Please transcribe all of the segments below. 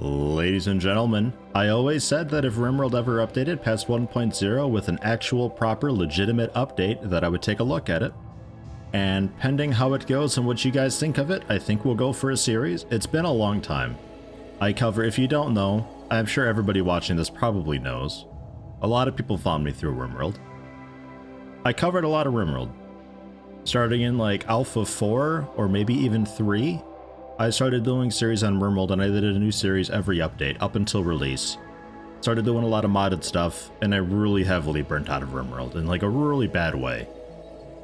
Ladies and gentlemen, I always said that if RimWorld ever updated past 1.0 with an actual proper legitimate update that I would take a look at it. And pending how it goes and what you guys think of it, I think we'll go for a series. It's been a long time. I cover, if you don't know, I'm sure everybody watching this probably knows. A lot of people found me through RimWorld. I covered a lot of RimWorld. Starting in like Alpha 4 or maybe even 3. I started doing series on RimWorld and I did a new series every update up until release. Started doing a lot of modded stuff and I really heavily burnt out of RimWorld in like a really bad way.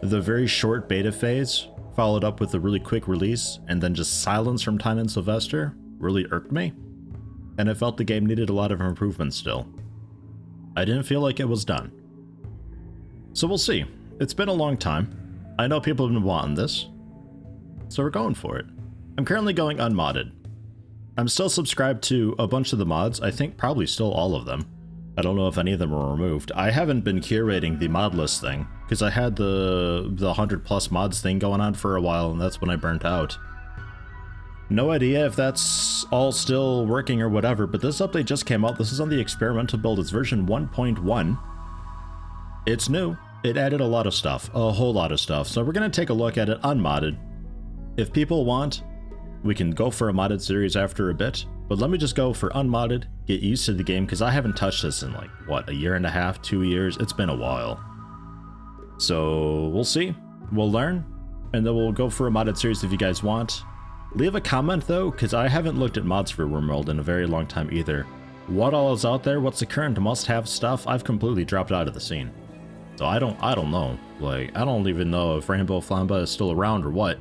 The very short beta phase, followed up with a really quick release and then just silence from Tyne and Sylvester, really irked me. And I felt the game needed a lot of improvement still. I didn't feel like it was done. So we'll see. It's been a long time. I know people have been wanting this. So we're going for it. I'm currently going unmodded. I'm still subscribed to a bunch of the mods, I think probably still all of them. I don't know if any of them were removed. I haven't been curating the mod list thing, because I had the 100 plus mods thing going on for a while, and that's when I burnt out. No idea if that's all still working or whatever, but this update just came out. This is on the experimental build. It's version 1.1. It's new. It added a lot of stuff, a whole lot of stuff. So we're going to take a look at it unmodded. If people want, we can go for a modded series after a bit, but let me just go for unmodded, get used to the game, because I haven't touched this in like, what, a year and a half, 2 years? It's been a while. So we'll see, we'll learn, and then we'll go for a modded series if you guys want. Leave a comment though, because I haven't looked at mods for RimWorld in a very long time either. What all is out there, what's the current must-have stuff, I've completely dropped out of the scene. So I don't know, like, I don't even know if Rainbow Flamba is still around or what.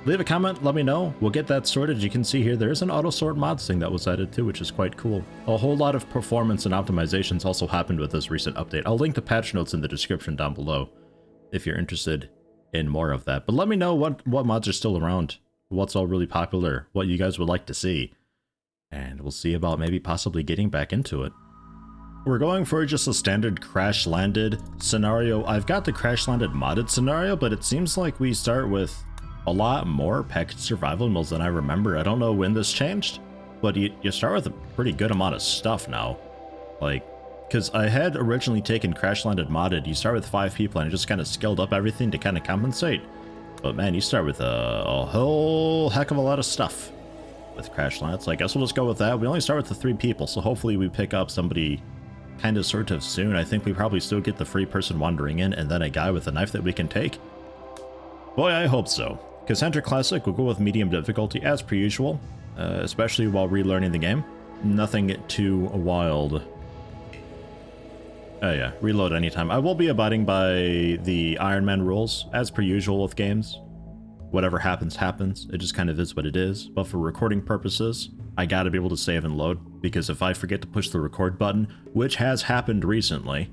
Leave a comment, let me know. We'll get that sorted. You can see here, there's an auto sort mods thing that was added too, which is quite cool. A whole lot of performance and optimizations also happened with this recent update. I'll link the patch notes in the description down below if you're interested in more of that. But let me know what mods are still around, what's all really popular, what you guys would like to see. And we'll see about maybe possibly getting back into it. We're going for just a standard crash landed scenario. I've got the crash landed modded scenario, but it seems like we start with a lot more packaged survival modes than I remember. I don't know when this changed, but you start with a pretty good amount of stuff now. Like, because I had originally taken Crash Landed Modded, you start with 5 people and it just kind of scaled up everything to kind of compensate. But man, you start with a whole heck of a lot of stuff with Crash Landed, so I guess we'll just go with that. We only start with the 3 people, so hopefully we pick up somebody kind of sort of soon. I think we probably still get the free person wandering in and then a guy with a knife that we can take. Boy, I hope so. Cassandra Classic will go with medium difficulty as per usual, especially while relearning the game. Nothing too wild. Oh yeah, reload anytime. I will be abiding by the Iron Man rules as per usual with games. Whatever happens, happens. It just kind of is what it is. But for recording purposes, I gotta be able to save and load, because if I forget to push the record button, which has happened recently,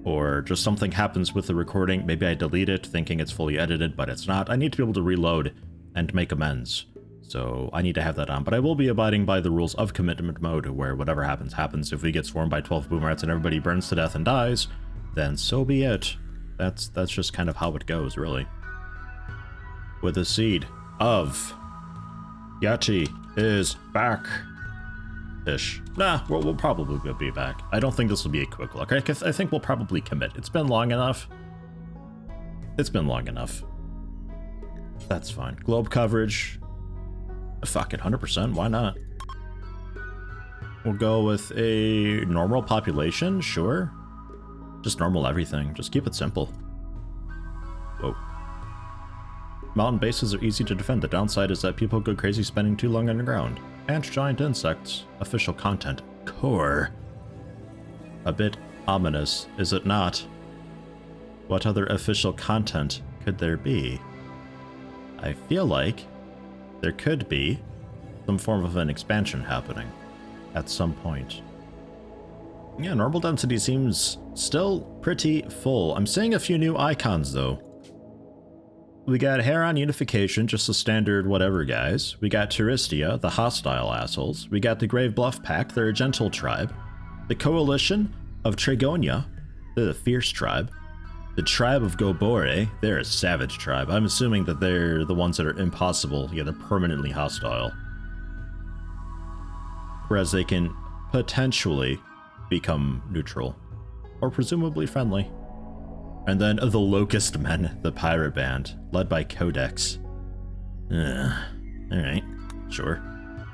or just something happens with the recording, maybe I delete it thinking it's fully edited, but it's not, I need to be able to reload and make amends. So I need to have that on, but I will be abiding by the rules of commitment mode, where whatever happens, happens. If we get swarmed by 12 boom rats and everybody burns to death and dies, then so be it. That's just kind of how it goes, really. With the seed of Yeti is back. Ish. Nah, we'll probably be back. I don't think this will be a quick look. I think we'll probably commit. It's been long enough. It's been long enough. That's fine. Globe coverage. Fuck it, 100%. Why not? We'll go with a normal population, sure. Just normal everything. Just keep it simple. Whoa. Mountain bases are easy to defend. The downside is that people go crazy spending too long underground. And giant insects. Official content. Core. A bit ominous, is it not? What other official content could there be? I feel like there could be some form of an expansion happening at some point. Yeah, normal density seems still pretty full. I'm seeing a few new icons though. We got Heron Unification, just the standard whatever guys. We got Touristia, the hostile assholes. We got the Grave Bluff Pack, they're a gentle tribe. The Coalition of Trigonia, they're the fierce tribe. The Tribe of Gobore, they're a savage tribe. I'm assuming that they're the ones that are impossible. Yeah, they're permanently hostile. whereas they can potentially become neutral, or presumably friendly. And then the Locust Men, the pirate band, led by Codex. Alright, sure.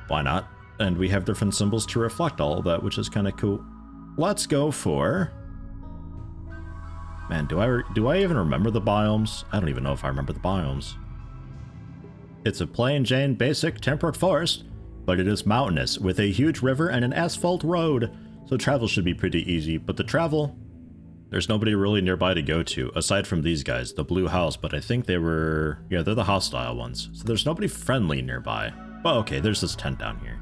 Why not? And we have different symbols to reflect all of that, which is kind of cool. Let's go for... Man, do I even remember the biomes? I don't even know if I remember the biomes. It's a plain Jane basic temperate forest, but it is mountainous, with a huge river and an asphalt road, so travel should be pretty easy. But the travel, there's nobody really nearby to go to, aside from these guys, the blue house, but I think they were... Yeah, they're the hostile ones, so there's nobody friendly nearby. Well, okay, there's this tent down here.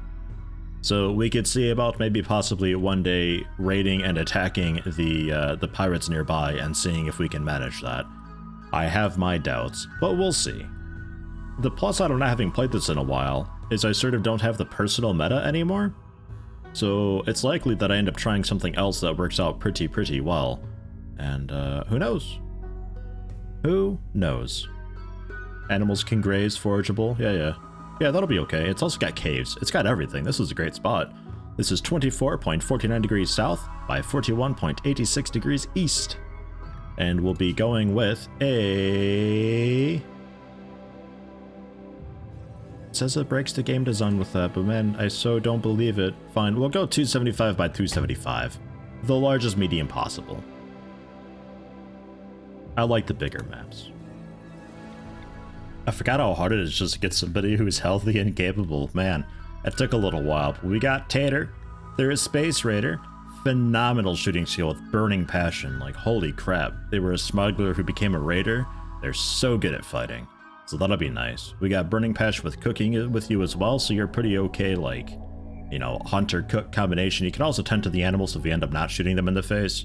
So we could see about maybe possibly one day raiding and attacking the pirates nearby and seeing if we can manage that. I have my doubts, but we'll see. The plus side of not having played this in a while is I sort of don't have the personal meta anymore. So it's likely that I end up trying something else that works out pretty well. And who knows? Who knows? Animals can graze, forageable, yeah. Yeah, that'll be okay. It's also got caves. It's got everything. This is a great spot. This is 24.49 degrees south by 41.86 degrees east. And we'll be going with a... It says it breaks the game design with that, but man, I so don't believe it. Fine, we'll go 275 by 275. The largest medium possible. I like the bigger maps. I forgot how hard it is just to get somebody who's healthy and capable. Man, that took a little while. But we got Tater. There is Space Raider. Phenomenal shooting skill with burning passion. Like, holy crap. They were a smuggler who became a raider. They're so good at fighting. So that'll be nice. We got burning passion with cooking with you as well, so you're pretty okay, like, you know, hunter-cook combination. You can also tend to the animals if you end up not shooting them in the face.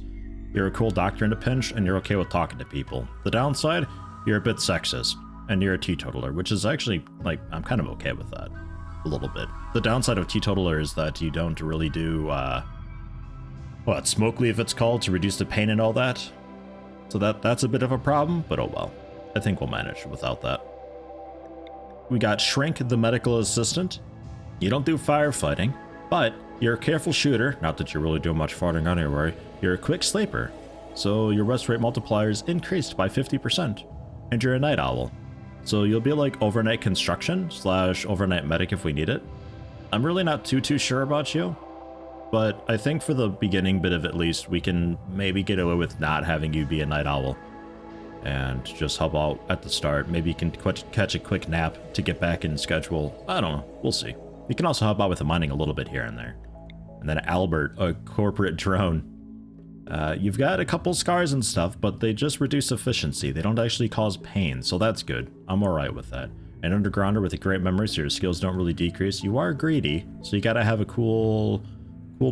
You're a cool doctor in a pinch, and you're okay with talking to people. The downside, you're a bit sexist. And you're a teetotaler, which is actually, like, I'm kind of okay with that. A little bit. The downside of teetotaler is that you don't really do, smoke leaf it's called, to reduce the pain and all that. So that's a bit of a problem, but oh well. I think we'll manage without that. We got Shrink, the medical assistant. You don't do firefighting, but you're a careful shooter. Not that you really do much farting anyway. You're a quick sleeper, so your rest rate multiplier is increased by 50%. And you're a night owl. So you'll be like overnight construction / overnight medic if we need it. I'm really not too sure about you, but I think for the beginning bit of at least, we can maybe get away with not having you be a night owl. And just help out at the start. Maybe you can catch a quick nap to get back in schedule. I don't know, we'll see. You can also help out with the mining a little bit here and there. And then Albert, a corporate drone. You've got a couple scars and stuff, but they just reduce efficiency. They don't actually cause pain, so that's good. I'm alright with that. An undergrounder with a great memory, so your skills don't really decrease. You are greedy, so you gotta have a cool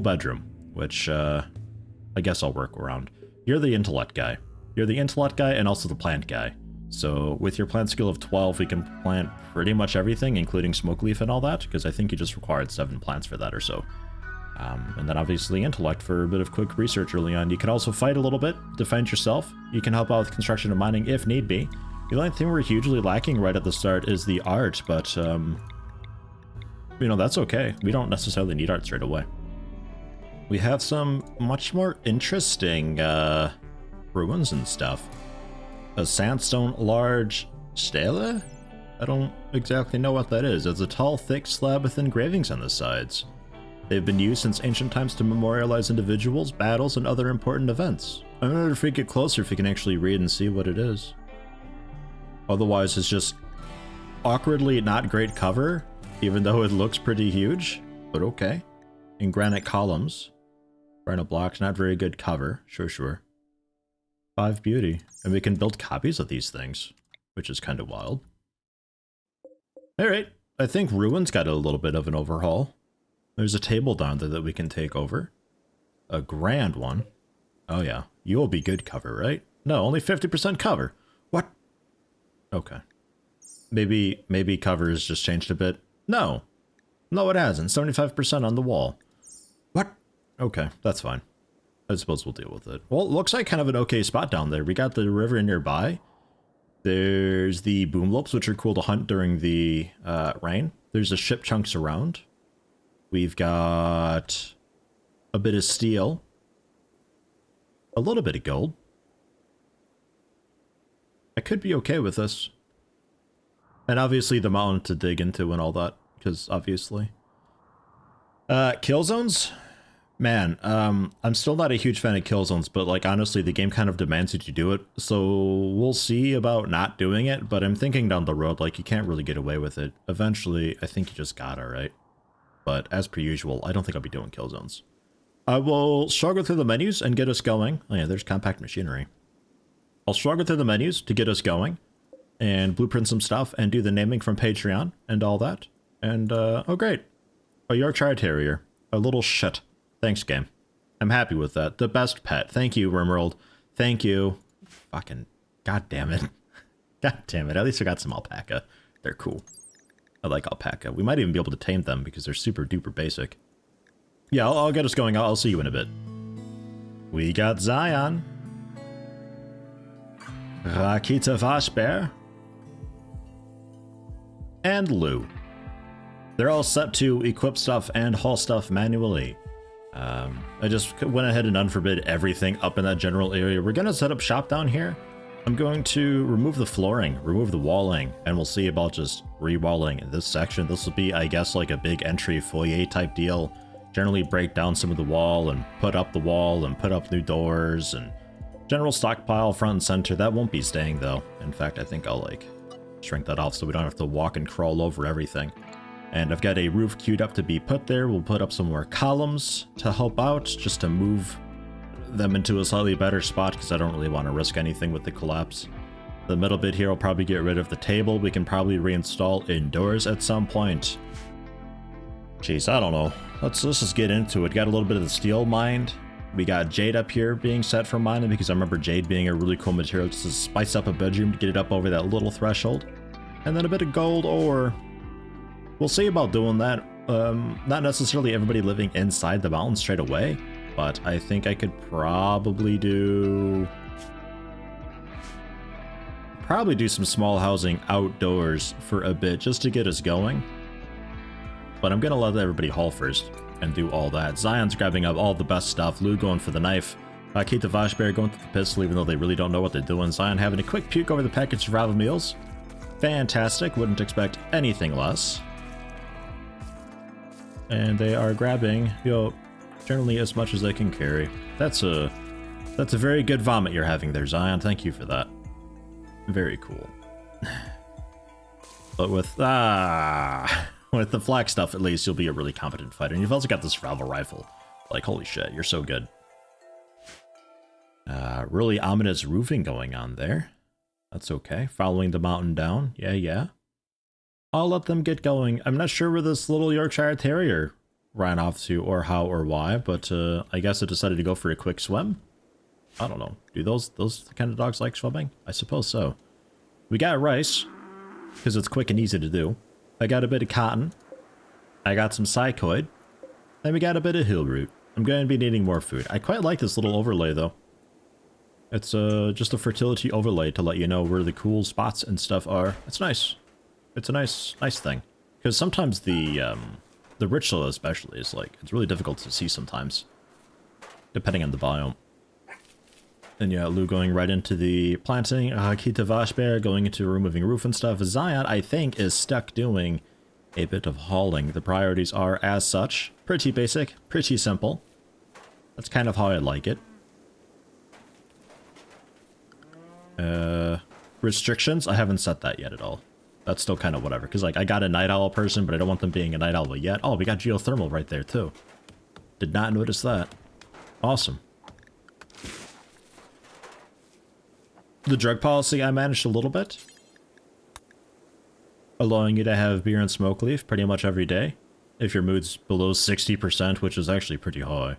bedroom, which I guess I'll work around. You're the intellect guy. You're the intellect guy and also the plant guy. So with your plant skill of 12, we can plant pretty much everything, including smoke leaf and all that, because I think you just required 7 plants for that or so. And then obviously intellect for a bit of quick research early on. You can also fight a little bit, defend yourself. You can help out with construction and mining if need be. The only thing we're hugely lacking right at the start is the art, but, you know, that's okay. We don't necessarily need art straight away. We have some much more interesting, ruins and stuff. A sandstone large stele? I don't exactly know what that is. It's a tall, thick slab with engravings on the sides. They've been used since ancient times to memorialize individuals, battles, and other important events. I wonder if we get closer if we can actually read and see what it is. Otherwise, it's just awkwardly not great cover, even though it looks pretty huge, but okay. In granite columns. Granite blocks, not very good cover. Sure. 5 beauty. And we can build copies of these things, which is kind of wild. Alright, I think Ruins got a little bit of an overhaul. There's a table down there that we can take over. A grand one. Oh yeah, you will be good cover, right? No, only 50% cover. What? Okay. Maybe cover has just changed a bit. No, it hasn't. 75% on the wall. What? Okay, that's fine. I suppose we'll deal with it. Well, it looks like kind of an okay spot down there. We got the river nearby. There's the boom lopes, which are cool to hunt during the rain. There's the ship chunks around. We've got a bit of steel. A little bit of gold. I could be okay with this. And obviously the mountain to dig into and all that, because obviously. Kill zones? Man, I'm still not a huge fan of kill zones, but like honestly the game kind of demands you to do it, so we'll see about not doing it, but I'm thinking down the road, like you can't really get away with it. Eventually, I think you just gotta, right? But as per usual, I don't think I'll be doing kill zones. I will struggle through the menus and get us going. Oh yeah, there's compact machinery. I'll struggle through the menus to get us going, and blueprint some stuff, and do the naming from Patreon, and all that. And, oh great. A Yorkshire Terrier. A little shit. Thanks, game. I'm happy with that. The best pet. Thank you, RimWorld. Thank you. Fucking... God damn it. God damn it. At least I got some alpaca. They're cool. I like alpaca. We might even be able to tame them because they're super duper basic. Yeah, I'll get us going. I'll see you in a bit. We got Zion. Rakita Vashbear. And Lou. They're all set to equip stuff and haul stuff manually. I just went ahead and unforbid everything up in that general area. We're going to set up shop down here. I'm going to remove the flooring, remove the walling, and we'll see about just re-walling in this section. This will be, I guess, like a big entry foyer type deal. Generally break down some of the wall and put up the wall and put up new doors and general stockpile front and center. That won't be staying though. In fact, I think I'll like shrink that off so we don't have to walk and crawl over everything. And I've got a roof queued up to be put there. We'll put up some more columns to help out, just to move them into a slightly better spot, because I don't really want to risk anything with the collapse. The middle bit here will probably get rid of the table. We can probably reinstall indoors at some point. Jeez, I don't know. Let's just get into it. Got a little bit of the steel mined. We got jade up here being set for mining, because I remember jade being a really cool material just to spice up a bedroom to get it up over that little threshold. And then a bit of gold ore. We'll see about doing that. Not necessarily everybody living inside the mountain straight away, but I think I could probably do some small housing outdoors for a bit just to get us going. But I'm gonna let everybody haul first and do all that. Zion's grabbing up all the best stuff. Lou going for the knife. Keith the Vashbear going for the pistol, even though they really don't know what they're doing. Zion having a quick puke over the packaged survival meals. Fantastic. Wouldn't expect anything less. And they are grabbing, generally as much as they can carry. That's a very good vomit you're having there, Zion. Thank you for that. Very cool. But with the flak stuff, at least you'll be a really competent fighter. And you've also got the survival rifle. Like, holy shit, you're so good. Really ominous roofing going on there. That's okay. Following the mountain down. Yeah. I'll let them get going. I'm not sure where this little Yorkshire Terrier ran off to, or how, or why, but I guess it decided to go for a quick swim. I don't know. Do those kind of dogs like swimming? I suppose so. We got rice, because it's quick and easy to do. I got a bit of cotton. I got some psychoid. And we got a bit of hill root. I'm going to be needing more food. I quite like this little overlay, though. It's just a fertility overlay to let you know where the cool spots and stuff are. It's nice. It's a nice thing. Because sometimes the rich soil especially is like, it's really difficult to see sometimes. Depending on the biome. And yeah, Lou going right into the planting. Kita Vashbear going into removing roof and stuff. Zion, I think, is stuck doing a bit of hauling. The priorities are as such. Pretty basic, pretty simple. That's kind of how I like it. Restrictions? I haven't set that yet at all. That's still kind of whatever. Because, like, I got a night owl person, but I don't want them being a night owl yet. Oh, we got geothermal right there, too. Did not notice that. Awesome. The drug policy, I managed a little bit. Allowing you to have beer and smoke leaf pretty much every day. If your mood's below 60%, which is actually pretty high.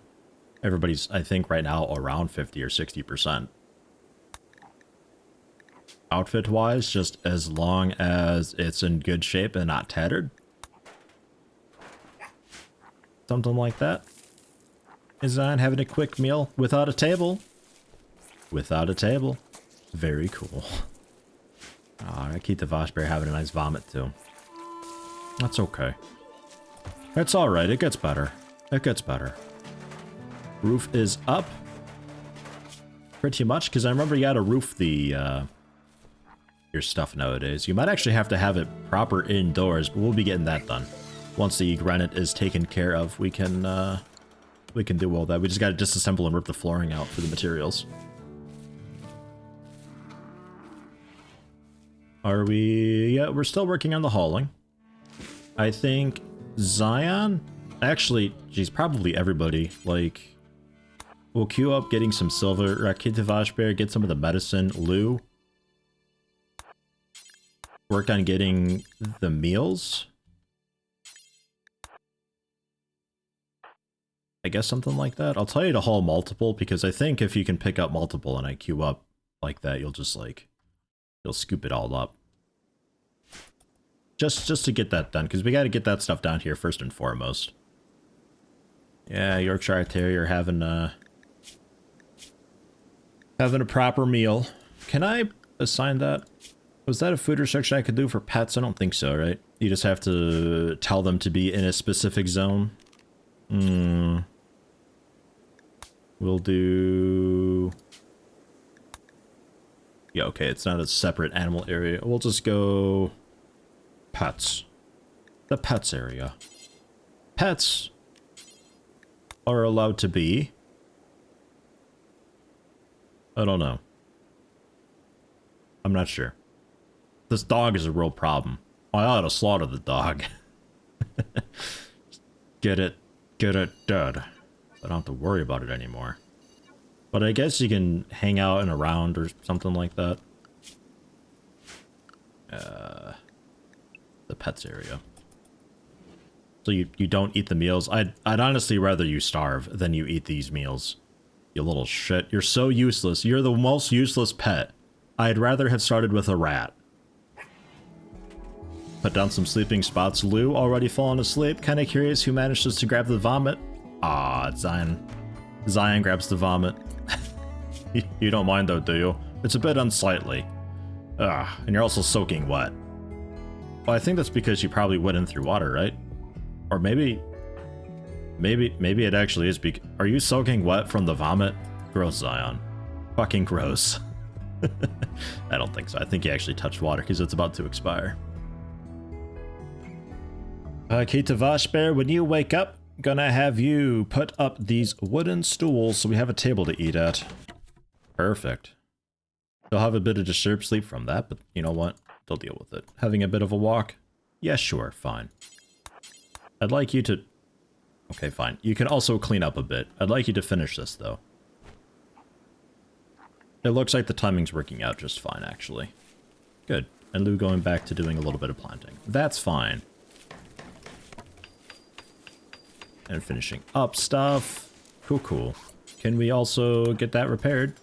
Everybody's, I think, right now around 50 or 60%. Outfit-wise, just as long as it's in good shape and not tattered. Something like that. Is on having a quick meal without a table. Without a table. Very cool. I keep the Vashbear having a nice vomit too. That's okay. It's alright, it gets better. It gets better. Roof is up. Pretty much, because I remember you gotta roof the, your stuff nowadays. You might actually have to have it proper indoors, but we'll be getting that done. Once the granite is taken care of, we can do all that. We just gotta disassemble and rip the flooring out for the materials. Are we... yeah, we're still working on the hauling. I think Zion? Actually, geez, probably everybody. Like, we'll queue up getting some silver. Rakitavashbear, get some of the medicine. Lou. Work on getting the meals. I guess something like that. I'll tell you to haul multiple, because I think if you can pick up multiple and I queue up like that, you'll just like... you'll scoop it all up. Just to get that done, because we got to get that stuff down here first and foremost. Yeah, Yorkshire Terrier having a proper meal. Can I assign that? Was that a food restriction I could do for pets? I don't think so, right? You just have to tell them to be in a specific zone. We'll do... yeah, okay, it's not a separate animal area. We'll just go... pets. The pets area. Pets are allowed to be... I don't know. I'm not sure. This dog is a real problem. I ought to slaughter the dog. Get it dead. I don't have to worry about it anymore. But I guess you can hang out and around or something like that. The pets area. So you don't eat the meals. I'd honestly rather you starve than you eat these meals. You little shit. You're so useless. You're the most useless pet. I'd rather have started with a rat. Put down some sleeping spots. Lou already fallen asleep. Kinda curious who manages to grab the vomit. Ah, Zion. Zion grabs the vomit. You don't mind though, do you? It's a bit unsightly. Ugh, and you're also soaking wet. Well, I think that's because you probably went in through water, right? Or maybe it actually is because... are you soaking wet from the vomit? Gross, Zion. Fucking gross. I don't think so. I think you actually touched water because it's about to expire. Keita Bear, when you wake up, gonna have you put up these wooden stools so we have a table to eat at. Perfect. They'll have a bit of disturbed sleep from that, but you know what? They'll deal with it. Having a bit of a walk? Yeah, sure, fine. I'd like you to... okay, fine. You can also clean up a bit. I'd like you to finish this, though. It looks like the timing's working out just fine, actually. Good. And Lou going back to doing a little bit of planting. That's fine. And finishing up stuff. Cool, cool. Can we also get that repaired?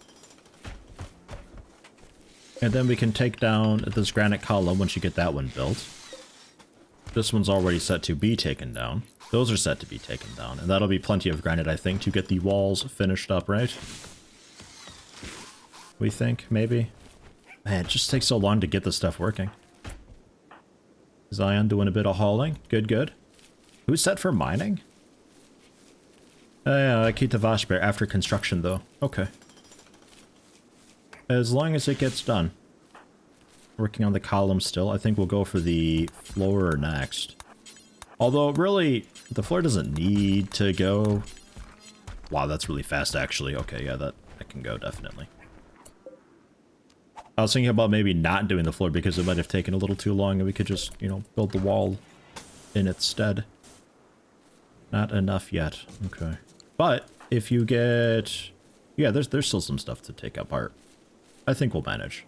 And then we can take down this granite column once you get that one built. This one's already set to be taken down. Those are set to be taken down. And that'll be plenty of granite, I think, to get the walls finished up, right? We think, maybe? Man, it just takes so long to get this stuff working. Zion doing a bit of hauling. Good, good. Who's set for mining? Yeah, Keita Vashbear after construction, though. Okay. As long as it gets done. Working on the column still. I think we'll go for the floor next. Although, really, the floor doesn't need to go. Wow, that's really fast, actually. Okay, yeah, that can go, definitely. I was thinking about maybe not doing the floor because it might have taken a little too long and we could just, you know, build the wall in its stead. Not enough yet. Okay. But if you get... yeah, there's still some stuff to take apart. I think we'll manage.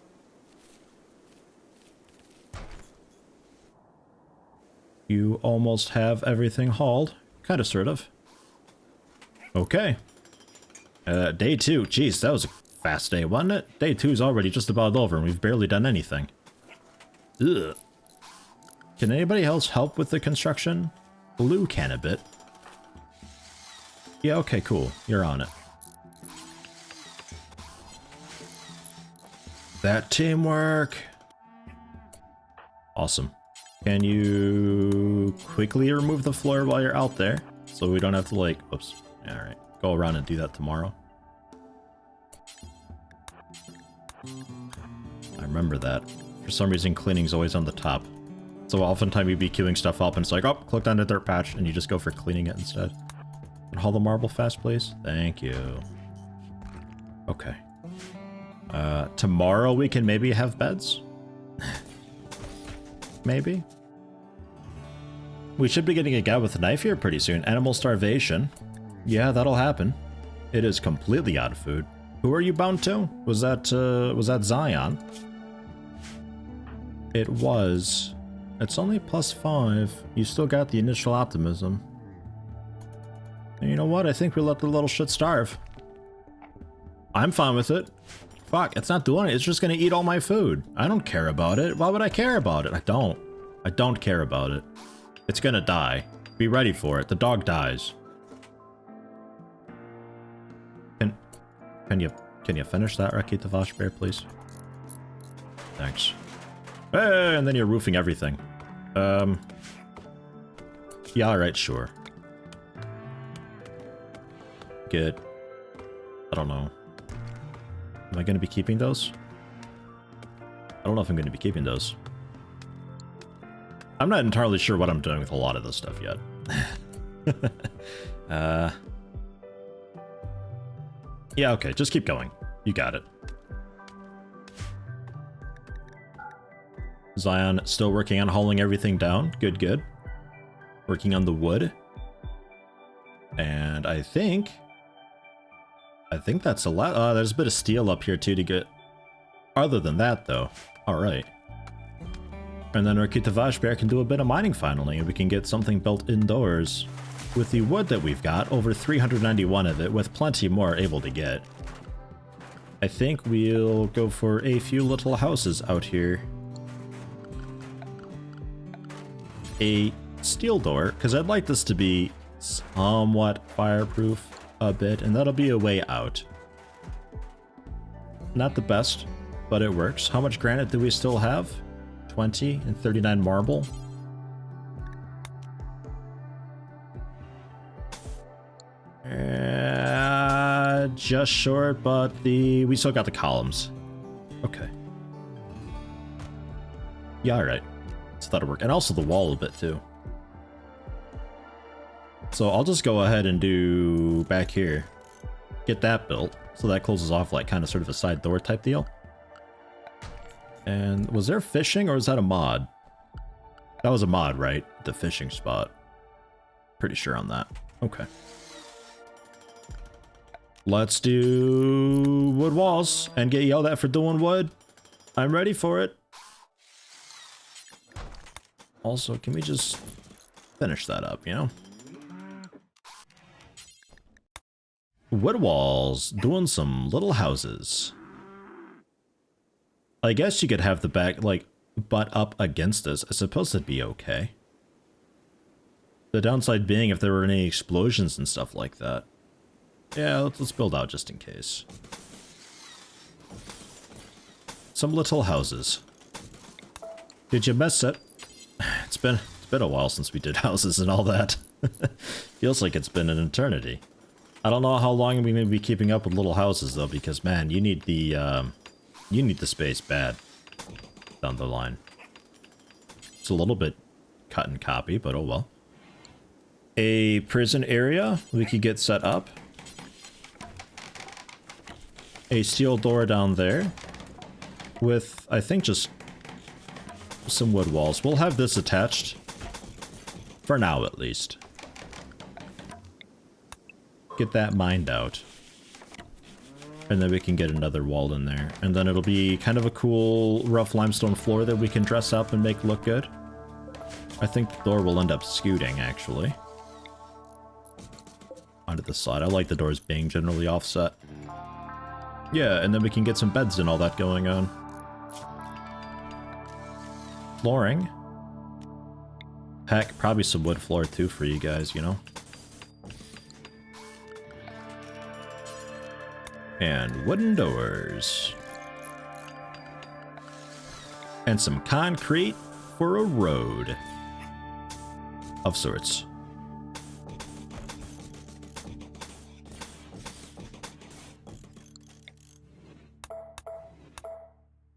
You almost have everything hauled. Kind of, sort of. Okay. Day 2. Jeez, that was a fast day, wasn't it? Day 2 is already just about over and we've barely done anything. Ugh. Can anybody else help with the construction? Blue can a bit. Yeah, okay, cool. You're on it. That teamwork. Awesome. Can you quickly remove the floor while you're out there? So we don't have to like, oops. All right, go around and do that tomorrow. I remember that. For some reason, cleaning's always on the top. So oftentimes you'd be queuing stuff up and it's like, oh, click on the dirt patch, and you just go for cleaning it instead. And haul the marble fast, please. Thank you. Okay. Tomorrow we can maybe have beds? Maybe? We should be getting a guy with a knife here pretty soon. Animal starvation. Yeah, that'll happen. It is completely out of food. Who are you bound to? Was that Zion? It was. It's only +5. You still got the initial optimism. And you know what? I think we let the little shit starve. I'm fine with it. Fuck, it's not doing it. It's just gonna eat all my food. I don't care about it. Why would I care about it? I don't. I don't care about it. It's gonna die. Be ready for it. The dog dies. Can you finish that, Rakita Vashbear, please? Thanks. Hey, and then you're roofing everything. Yeah, alright, sure. Good. I don't know. Am I going to be keeping those? I don't know if I'm going to be keeping those. I'm not entirely sure what I'm doing with a lot of this stuff yet. Yeah, okay, just keep going. You got it. Zion still working on hauling everything down. Good, good. Working on the wood. And I think that's a lot. There's a bit of steel up here too to get. Other than that though, alright. And then Rakita Vashbear can do a bit of mining finally, and we can get something built indoors. With the wood that we've got, over 391 of it, with plenty more able to get. I think we'll go for a few little houses out here. A steel door, because I'd like this to be somewhat fireproof a bit, and that'll be a way out. Not the best, but it works. How much granite do we still have? 20 and 39 marble. Just short, but we still got the columns. Okay. Yeah, alright. So that'll work. And also the wall a bit too. So I'll just go ahead and do back here. Get that built. So that closes off like kind of sort of a side door type deal. And was there fishing or was that a mod? That was a mod, right? The fishing spot. Pretty sure on that. Okay. Let's do wood walls and get yelled at for doing wood. I'm ready for it. Also, can we just finish that up, you know? Wood walls, doing some little houses. I guess you could have the back, like, butt up against this. I suppose that'd be okay. The downside being if there were any explosions and stuff like that. Yeah, let's build out just in case. Some little houses. Did you miss it? It's been a while since we did houses and all that. Feels like it's been an eternity. I don't know how long we may be keeping up with little houses though, because man, you need the space bad down the line. It's a little bit cut and copy, but oh well. A prison area we could get set up. A steel door down there with, I think, just some wood walls. We'll have this attached for now, at least. Get that mined out. And then we can get another wall in there. And then it'll be kind of a cool rough limestone floor that we can dress up and make look good. I think the door will end up scooting, actually. Onto the side. I like the doors being generally offset. Yeah, and then we can get some beds and all that going on. Flooring. Heck, probably some wood floor too for you guys, you know? And wooden doors. And some concrete for a road of sorts.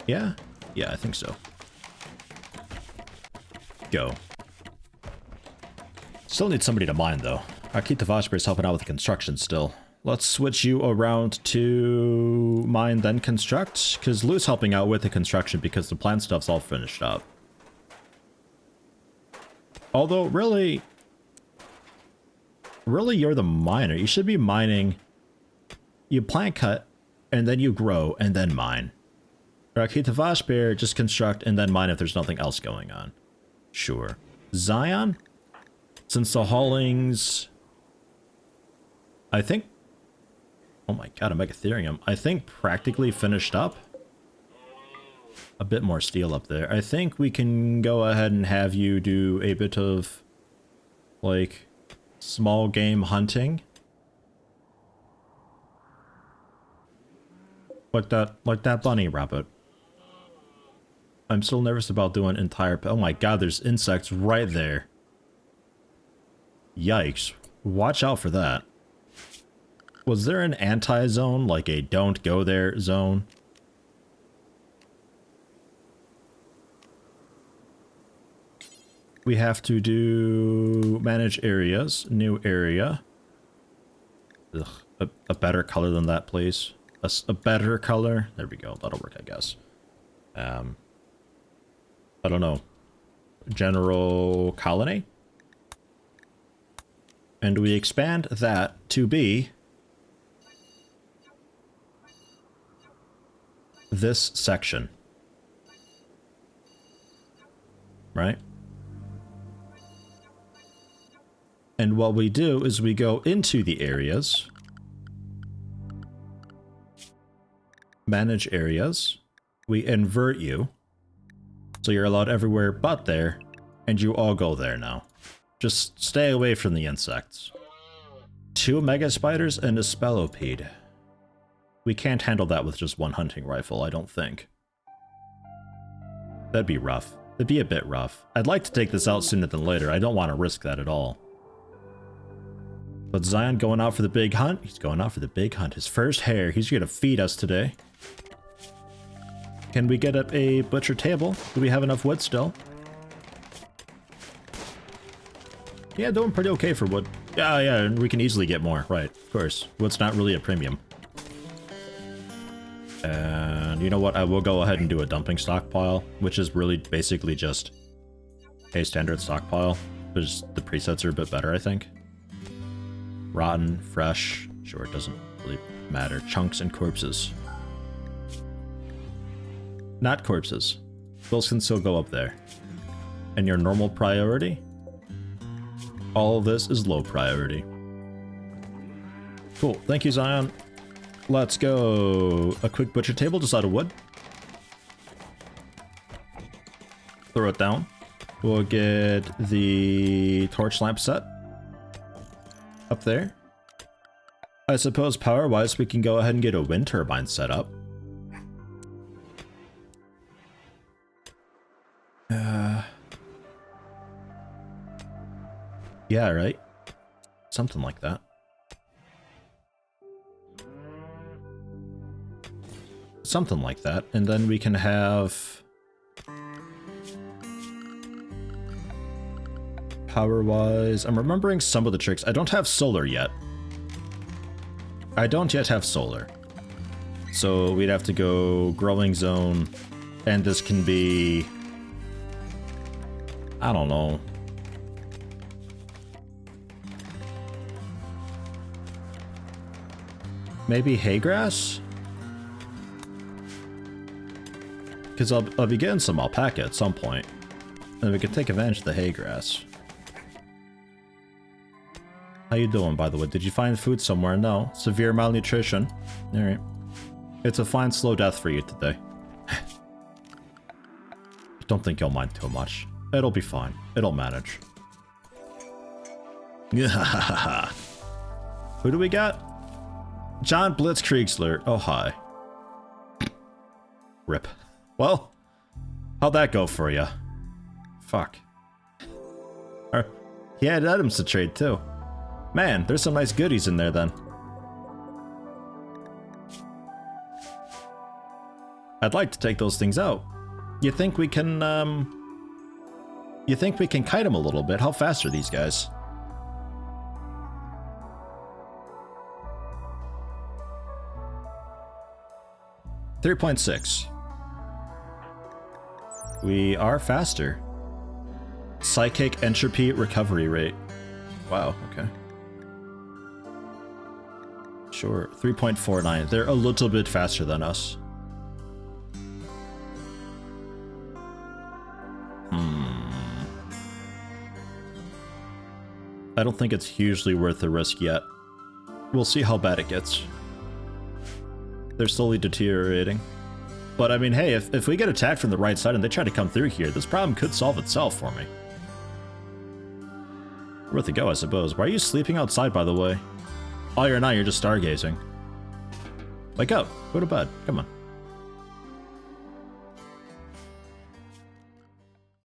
Yeah? Yeah, I think so. Go. Still need somebody to mine, though. Akita Vashber's helping out with the construction still. Let's switch you around to mine, then construct, because Lou's helping out with the construction because the plant stuff's all finished up. Although, really, you're the miner. You should be mining. You plant cut, and then you grow, and then mine. Akita Vashber, just construct, and then mine if there's nothing else going on. Sure. Zion? Since the haulings... I think... Oh my god, a Megatherium. I think practically finished up. A bit more steel up there. I think we can go ahead and have you do a bit of, like, small game hunting. Like that bunny rabbit. I'm still nervous about doing entire... Oh my god, there's insects right there. Yikes. Watch out for that. Was there an anti-zone, like a don't go there zone? We have to do manage areas, new area. Ugh, a better color than that, please. A better color. There we go. That'll work, I guess. I don't know. General colony. And we expand that to be this section. Right? And what we do is we go into the areas, manage areas, we invert you, so you're allowed everywhere but there, and you all go there now. Just stay away from the insects. 2 mega spiders and a spelopede. We can't handle that with just 1 hunting rifle, I don't think. That'd be rough. It'd be a bit rough. I'd like to take this out sooner than later. I don't want to risk that at all. But Zion going out for the big hunt? He's going out for the big hunt. His first hare. He's going to feed us today. Can we get up a butcher table? Do we have enough wood still? Yeah, doing pretty okay for wood. Yeah, we can easily get more. Right, of course. Wood's not really a premium. And you know what? I will go ahead and do a dumping stockpile, which is really basically just a standard stockpile. But just the presets are a bit better, I think. Rotten, fresh, sure, it doesn't really matter. Chunks and corpses. Not corpses. Those can still go up there. And your normal priority? All of this is low priority. Cool, thank you, Zion. Let's go. A quick butcher table just out of wood. Throw it down. We'll get the torch lamp set up there. I suppose power-wise we can go ahead and get a wind turbine set up. Yeah, right? Something like that. Something like that. And then we can have... Power-wise... I'm remembering some of the tricks. I don't have solar yet. I don't yet have solar. So we'd have to go growing zone. And this can be... I don't know. Maybe hay grass? Because I'll be getting some alpaca at some point. And we could take advantage of the hay grass. How you doing, by the way? Did you find food somewhere? No. Severe malnutrition. Alright. It's a fine slow death for you today. Don't think you'll mind too much. It'll be fine. It'll manage. Who do we got? John Blitzkriegsler. Oh, hi. Rip. Well, how'd that go for you? Fuck. He had items to trade too. Man, there's some nice goodies in there then. I'd like to take those things out. You think we can, You think we can kite them a little bit? How fast are these guys? .6. We are faster. Psychic entropy recovery rate. Wow, okay. Sure, 3.49. They're a little bit faster than us. I don't think it's hugely worth the risk yet. We'll see how bad it gets. They're slowly deteriorating. But I mean, hey, if we get attacked from the right side and they try to come through here, this problem could solve itself for me. Worth a go, I suppose. Why are you sleeping outside, by the way? Oh, you're not, you're just stargazing. Wake up, go to bed, come on.